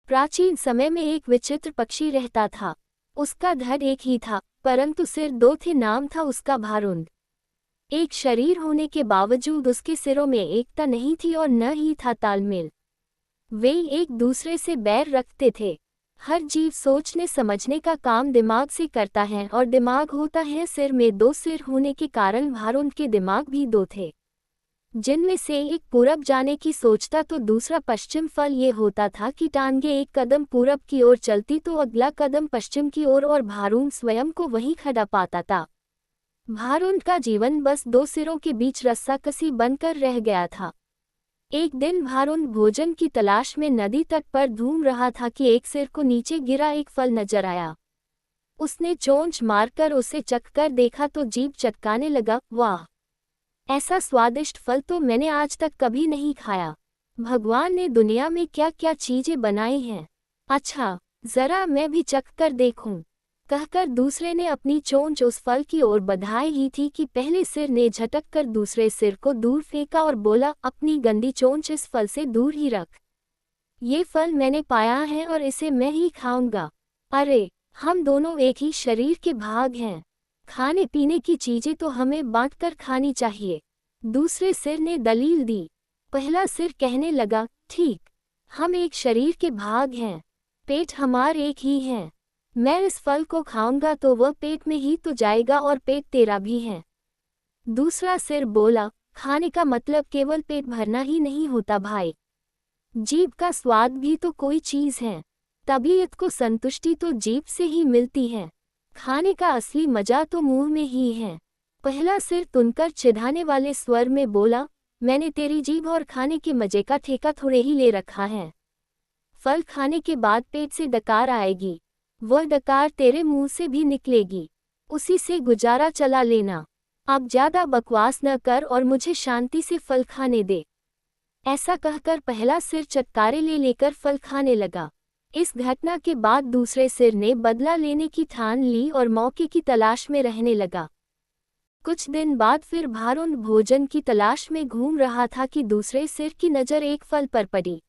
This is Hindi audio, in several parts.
प्राचीन समय में एक विचित्र पक्षी रहता था। उसका धड़ एक ही था, परंतु सिर दो थे। नाम था उसका भारुंड। एक शरीर होने के बावजूद उसके सिरों में एकता नहीं थी और न ही था तालमेल। वे एक दूसरे से बैर रखते थे। हर जीव सोचने समझने का काम दिमाग से करता है और दिमाग होता है सिर में। दो सिर होने के कारण भारुंड के दिमाग भी दो थे, जिनमें से एक पूरब जाने की सोचता तो दूसरा पश्चिम। फल ये होता था कि टांगे एक कदम पूरब की ओर चलती तो अगला कदम पश्चिम की ओर, और भारुंड स्वयं को वहीं खड़ा पाता था। भारुंड का जीवन बस दो सिरों के बीच रस्साकसी बनकर रह गया था। एक दिन भारुंड भोजन की तलाश में नदी तट पर घूम रहा था कि एक सिर को नीचे गिरा एक फल नजर आया। उसने चोंच मारकर उसे चखकर देखा तो जीभ चटकाने लगा। वाह, ऐसा स्वादिष्ट फल तो मैंने आज तक कभी नहीं खाया। भगवान ने दुनिया में क्या क्या चीजें बनाई हैं। अच्छा, जरा मैं भी चखकर देखूं, कहकर दूसरे ने अपनी चोंच उस फल की ओर बढ़ाई ही थी कि पहले सिर ने झटक कर दूसरे सिर को दूर फेंका और बोला, अपनी गंदी चोंच इस फल से दूर ही रख। ये फल मैंने पाया है और इसे मैं ही खाऊंगा। अरे, हम दोनों एक ही शरीर के भाग हैं। खाने पीने की चीजें तो हमें बांटकर खानी चाहिए। दूसरे सिर ने दलील दी। पहला सिर कहने लगा, ठीक, हम एक शरीर के भाग हैं। पेट हमारे एक ही है। मैं इस फल को खाऊंगा तो वह पेट में ही तो जाएगा और पेट तेरा भी है। दूसरा सिर बोला, खाने का मतलब केवल पेट भरना ही नहीं होता भाई। जीभ का स्वाद भी तो कोई चीज है। तबीयत को संतुष्टि तो जीभ से ही मिलती है। खाने का असली मजा तो मुंह में ही है। पहला सिर तुनकर चिढ़ाने वाले स्वर में बोला, मैंने तेरी जीभ और खाने के मजे का ठेका थोड़े ही ले रखा है। फल खाने के बाद पेट से डकार आएगी, वह डकार तेरे मुंह से भी निकलेगी। उसी से गुजारा चला लेना। अब ज्यादा बकवास न कर और मुझे शांति से फल खाने दे। ऐसा कहकर पहला सिर चटकारे ले लेकर फल खाने लगा। इस घटना के बाद दूसरे सिर ने बदला लेने की ठान ली और मौके की तलाश में रहने लगा। कुछ दिन बाद फिर भारुंड भोजन की तलाश में घूम रहा था कि दूसरे सिर की नज़र एक फल पर पड़ी।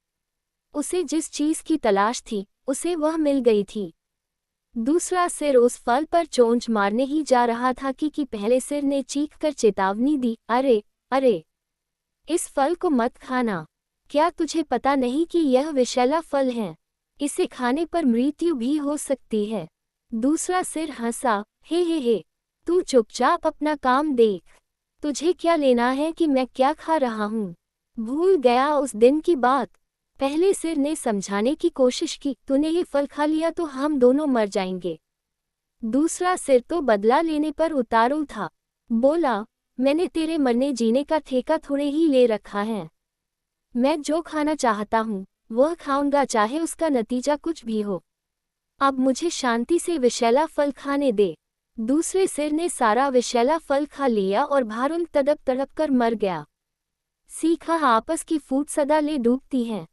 उसे जिस चीज की तलाश थी, उसे वह मिल गई थी। दूसरा सिर उस फल पर चोंच मारने ही जा रहा था कि पहले सिर ने चीखकर चेतावनी दी, अरे अरे, इस फल को मत खाना। क्या तुझे पता नहीं कि यह विषैला फल है? इसे खाने पर मृत्यु भी हो सकती है। दूसरा सिर हंसा, हे, तू चुपचाप अपना काम देख। तुझे क्या लेना है कि मैं क्या खा रहा हूँ? भूल गया उस दिन की बात? पहले सिर ने समझाने की कोशिश की, तूने ये फल खा लिया तो हम दोनों मर जाएंगे। दूसरा सिर तो बदला लेने पर उतारू था। बोला, मैंने तेरे मरने जीने का ठेका थोड़े ही ले रखा है। मैं जो खाना चाहता हूँ वह खाऊंगा, चाहे उसका नतीजा कुछ भी हो। अब मुझे शांति से विषैला फल खाने दे। दूसरे सिर ने सारा विषैला फल खा लिया और भारुंड तड़प तड़प कर मर गया। सीखा, आपस की फूट सदा ले डूबती है।